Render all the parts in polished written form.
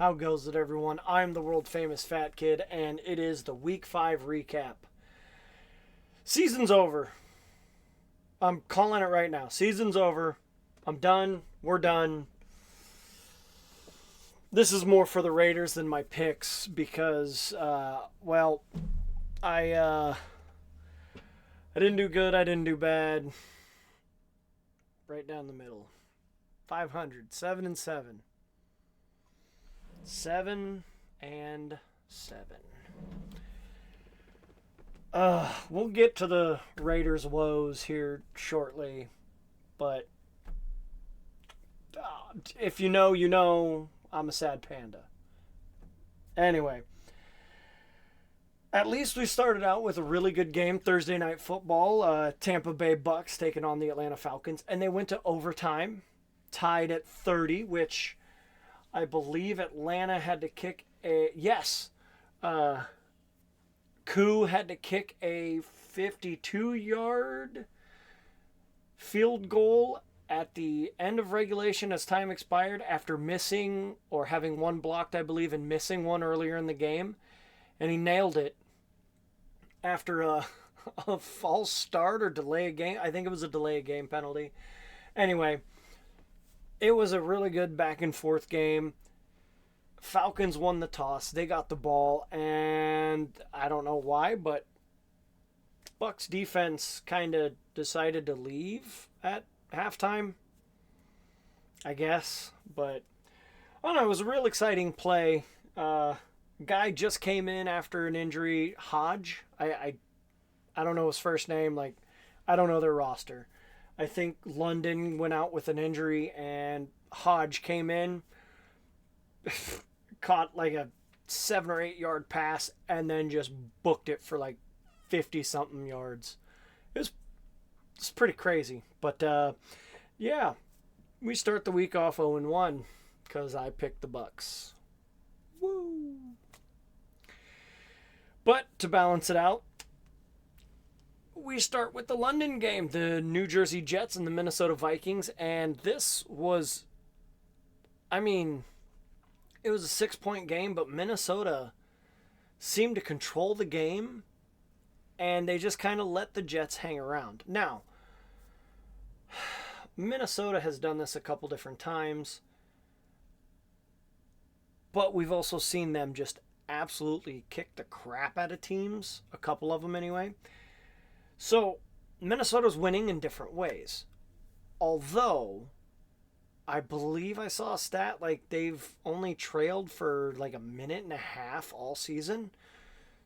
How goes it, everyone? I'm the world famous Fat Kid, and it is the Week 5 recap. Season's over. I'm calling it right now. Season's over. I'm done. We're done. This is more for the Raiders than my picks because, I didn't do good. I didn't do bad. Right down the middle. 500. 7 and 7. 7 and 7. We'll get to the Raiders' woes here shortly, but if you know, you know. I'm a sad panda. Anyway, at least we started out with a really good game, Thursday Night Football. Tampa Bay Bucks taking on the Atlanta Falcons, and they went to overtime, tied at 30, which I believe Atlanta had to kick a... Yes. Koo had to kick a 52-yard field goal at the end of regulation as time expired after missing or having one blocked, I believe, and missing one earlier in the game. And he nailed it after a false start or delay a game. I think it was a delay a game penalty. Anyway, it was a really good back and forth game. Falcons won the toss. They got the ball, and I don't know why, but Bucs defense kind of decided to leave at halftime, I guess. But I don't know, it was a real exciting play. Guy just came in after an injury, Hodge. I don't know his first name. Like, I don't know their roster. I think London went out with an injury, and Hodge came in, caught like a 7 or 8 yard pass, and then just booked it for like 50-something yards. It's pretty crazy. But, yeah, we start the week off 0-1 because I picked the Bucs. Woo! But to balance it out, we start with the London game, the New Jersey Jets and the Minnesota Vikings, and this was, it was a 6-point game, but Minnesota seemed to control the game, and they just kind of let the Jets hang around. Now, Minnesota has done this a couple different times, but we've also seen them just absolutely kick the crap out of teams, a couple of them anyway. So, Minnesota's winning in different ways. Although, I believe I saw a stat like they've only trailed for like a minute and a half all season.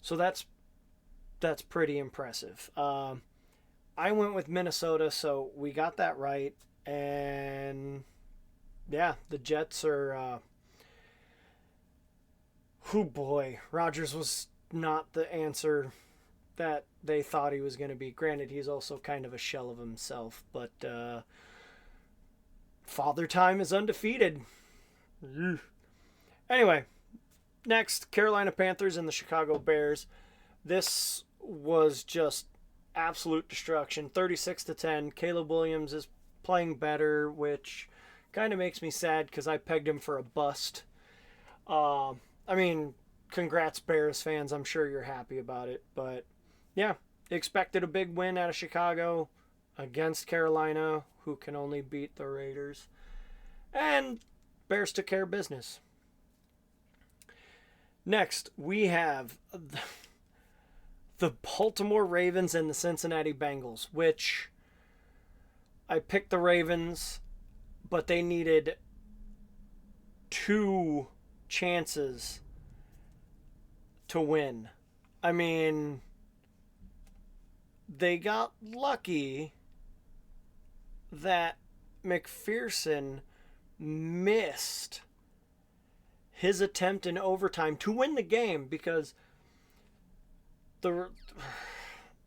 So that's pretty impressive. I went with Minnesota, so we got that right. And yeah, the Jets are... oh boy, Rodgers was not the answer that they thought he was going to be. Granted, he's also kind of a shell of himself, but Father Time is undefeated. Anyway, next, Carolina Panthers and the Chicago Bears. This was just absolute destruction. 36-10. Caleb Williams is playing better, which kind of makes me sad because I pegged him for a bust. Congrats Bears fans. I'm sure you're happy about it. But, yeah, expected a big win out of Chicago against Carolina, who can only beat the Raiders. And Bears took care of business. Next, we have the Baltimore Ravens and the Cincinnati Bengals, which I picked the Ravens, but they needed 2 chances to win. They got lucky that McPherson missed his attempt in overtime to win the game because the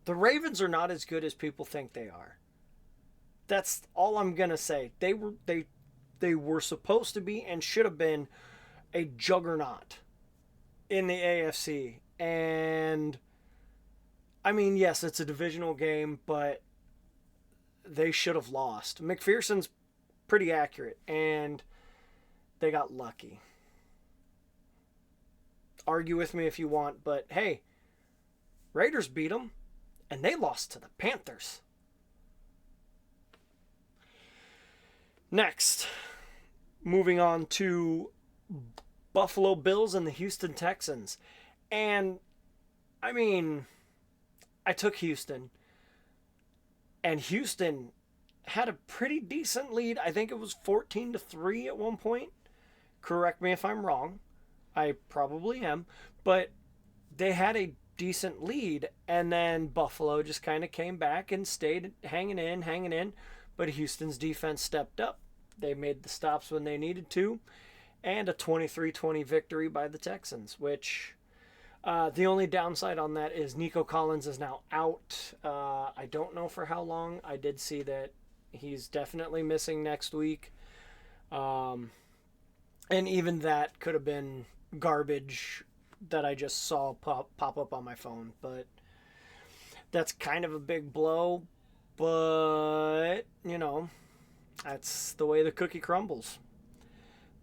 Ravens are not as good as people think they are. That's all I'm going to say. They were supposed to be and should have been a juggernaut in the AFC. And yes, it's a divisional game, but they should have lost. McPherson's pretty accurate, and they got lucky. argue with me if you want, but hey, Raiders beat them, and they lost to the Panthers. Next, moving on to Buffalo Bills and the Houston Texans. And, I mean, I took Houston. And Houston had a pretty decent lead. I think it was 14-3 at one point. Correct me if I'm wrong. I probably am. But they had a decent lead. And then Buffalo just kind of came back and stayed hanging in. But Houston's defense stepped up. They made the stops when they needed to. And a 23-20 victory by the Texans, which the only downside on that is Nico Collins is now out. I don't know for how long. I did see that he's definitely missing next week. And even that could have been garbage that I just saw pop up on my phone. But that's kind of a big blow. But, you know, that's the way the cookie crumbles.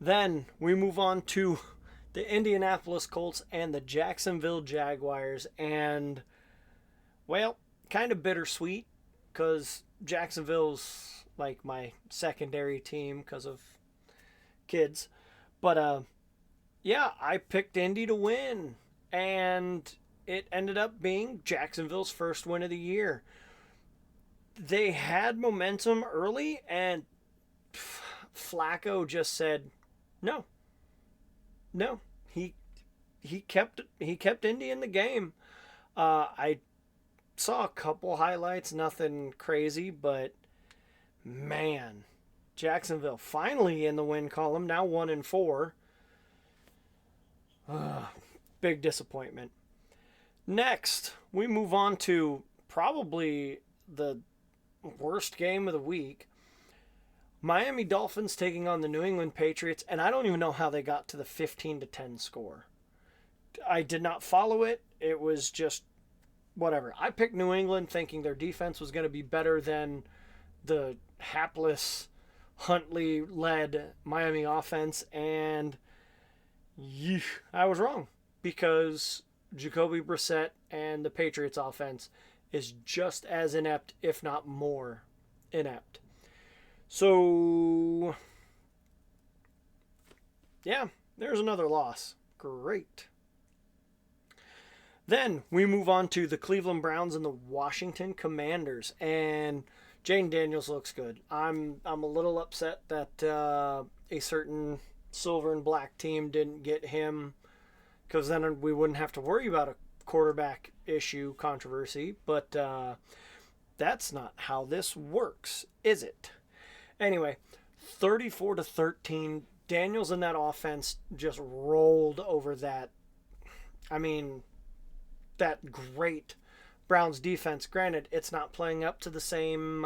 Then we move on to the Indianapolis Colts and the Jacksonville Jaguars. And, well, kind of bittersweet because Jacksonville's like my secondary team because of kids. But, yeah, I picked Indy to win. And it ended up being Jacksonville's first win of the year. They had momentum early, and Flacco just said, no. He kept Indy in the game. I saw a couple highlights, nothing crazy, but man, Jacksonville finally in the win column, now 1-4. Big disappointment. Next, we move on to probably the worst game of the week. Miami Dolphins taking on the New England Patriots, and I don't even know how they got to the 15-10 score. I did not follow it. It was just whatever. I picked New England thinking their defense was going to be better than the hapless Huntley-led Miami offense, and I was wrong because Jacoby Brissett and the Patriots offense is just as inept, if not more inept. So, yeah, there's another loss. Great. Then we move on to the Cleveland Browns and the Washington Commanders. And Jane Daniels looks good. I'm a little upset that a certain silver and black team didn't get him, because then we wouldn't have to worry about a quarterback issue controversy. But that's not how this works, is it? Anyway, 34-13. Daniels in that offense just rolled over that. I mean, that great Browns defense. Granted, it's not playing up to the same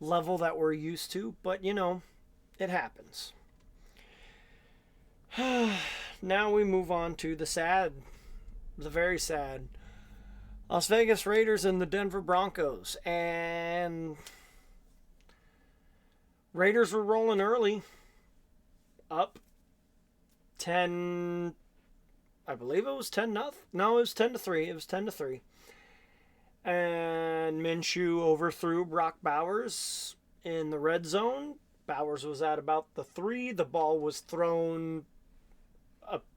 level that we're used to, but you know, it happens. Now we move on to the very sad Las Vegas Raiders and the Denver Broncos. And Raiders were rolling early, up 10, I believe it was 10-0. No, it was 10-3. It was 10-3. And Minshew overthrew Brock Bowers in the red zone. Bowers was at about the 3. The ball was thrown.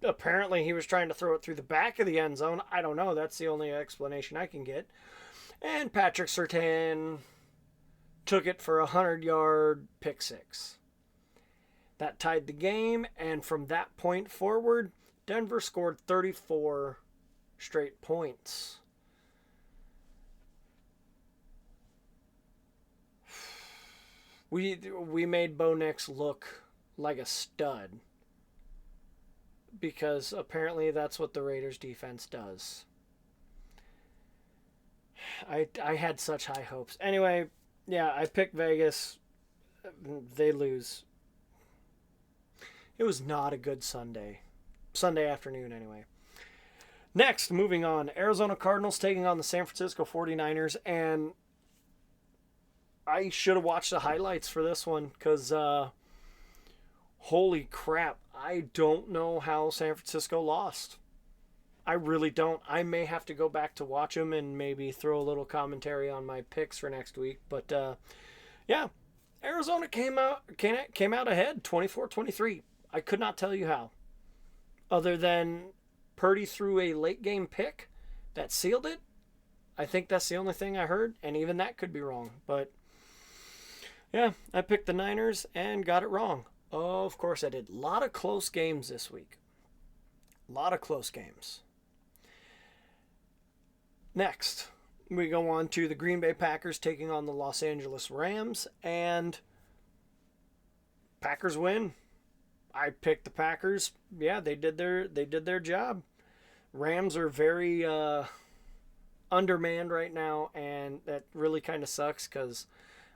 Apparently, he was trying to throw it through the back of the end zone. I don't know. That's the only explanation I can get. And Patrick Surtain took it for a 100-yard pick six. That tied the game, and from that point forward, Denver scored 34 straight points. We made Bo Nix look like a stud, because apparently that's what the Raiders defense does. I had such high hopes. Anyway, yeah, I picked Vegas. They lose. It was not a good Sunday afternoon anyway. Next, moving on, Arizona Cardinals taking on the San Francisco 49ers, and I should have watched the highlights for this one because holy crap, I don't know how San Francisco lost. I really don't. I may have to go back to watch them and maybe throw a little commentary on my picks for next week. But yeah, Arizona came out ahead 24-23. I could not tell you how. Other than Purdy threw a late game pick that sealed it. I think that's the only thing I heard, and even that could be wrong. But yeah, I picked the Niners and got it wrong. Of course I did. A lot of close games this week. A lot of close games. Next, we go on to the Green Bay Packers taking on the Los Angeles Rams, and Packers win. I picked the Packers. Yeah, they did their job. Rams are very undermanned right now, and that really kind of sucks because,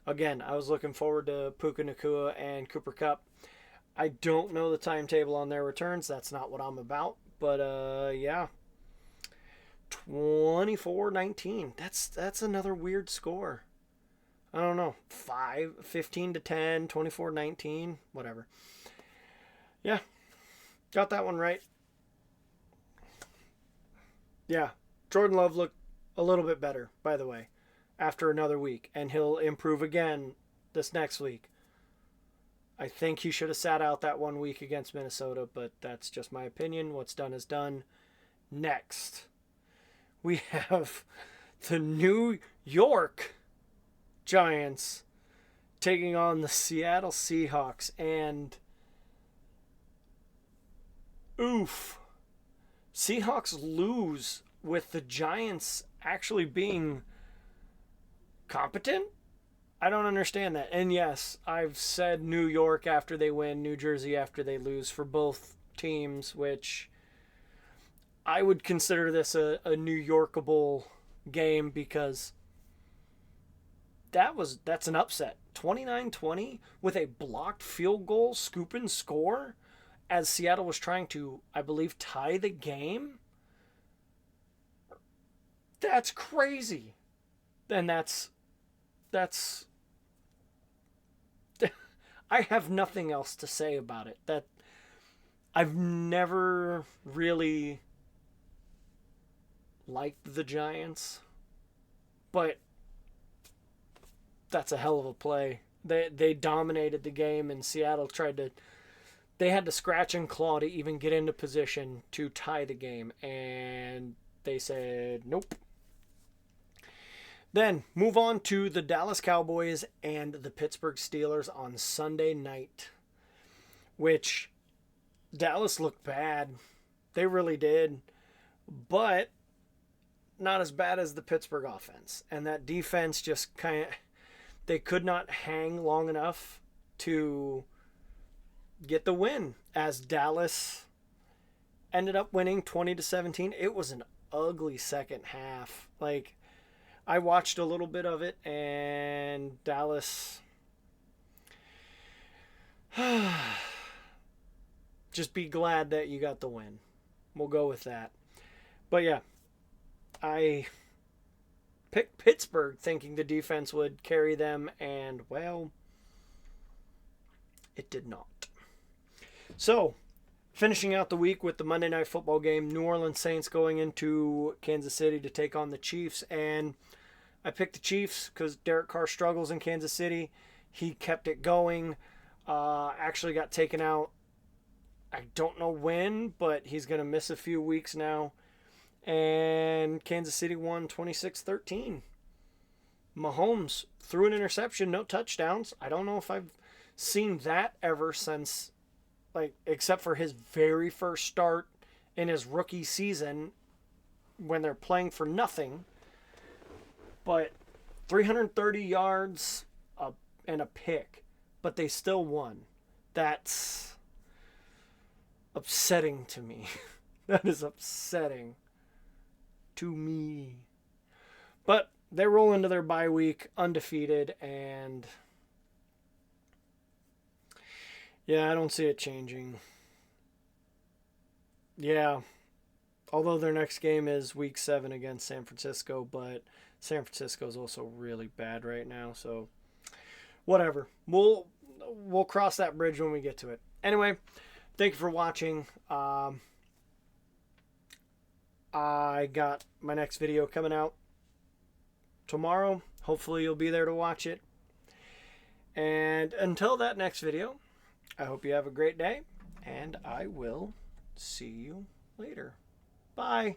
again, I was looking forward to Puka Nacua and Cooper Kupp. I don't know the timetable on their returns. That's not what I'm about. But, yeah. 24-19. That's another weird score. I don't know. 15-10, 24-19, whatever. Yeah. Got that one right. Yeah. Jordan Love looked a little bit better, by the way, after another week, and he'll improve again this next week. I think he should have sat out that 1 week against Minnesota, but that's just my opinion. What's done is done. Next, we have the New York Giants taking on the Seattle Seahawks, and oof. Seahawks lose with the Giants actually being competent? I don't understand that. And yes, I've said New York after they win, New Jersey after they lose for both teams, which I would consider this a New Yorkable game because that's an upset. 29-20 with a blocked field goal, scoop and score as Seattle was trying to, I believe, tie the game. That's crazy. And that's I have nothing else to say about it. That I've never really liked the Giants, but that's a hell of a play. They dominated the game, and Seattle they had to scratch and claw to even get into position to tie the game, and they said nope. Then move on to the Dallas Cowboys and the Pittsburgh Steelers on Sunday night, which Dallas looked bad. They really did, but not as bad as the Pittsburgh offense. And that defense just they could not hang long enough to get the win, as Dallas ended up winning 20-17. It was an ugly second half. I watched a little bit of it, and Dallas just be glad that you got the win. We'll go with that. But yeah, I picked Pittsburgh thinking the defense would carry them, and well, it did not. So, finishing out the week with the Monday Night Football game, New Orleans Saints going into Kansas City to take on the Chiefs, and I picked the Chiefs because Derek Carr struggles in Kansas City. He kept it going. Actually got taken out. I don't know when, but he's going to miss a few weeks now. And Kansas City won 26-13. Mahomes threw an interception, no touchdowns. I don't know if I've seen that ever since, except for his very first start in his rookie season when they're playing for nothing. But 330 yards and a pick, but they still won. That's upsetting to me. That is upsetting to me. But they roll into their bye week undefeated, and yeah, I don't see it changing. Yeah, although their next game is week 7 against San Francisco, but San Francisco is also really bad right now, so whatever. We'll cross that bridge when we get to it. Anyway, thank you for watching. I got my next video coming out tomorrow. Hopefully you'll be there to watch it. And until that next video, I hope you have a great day, and I will see you later. Bye.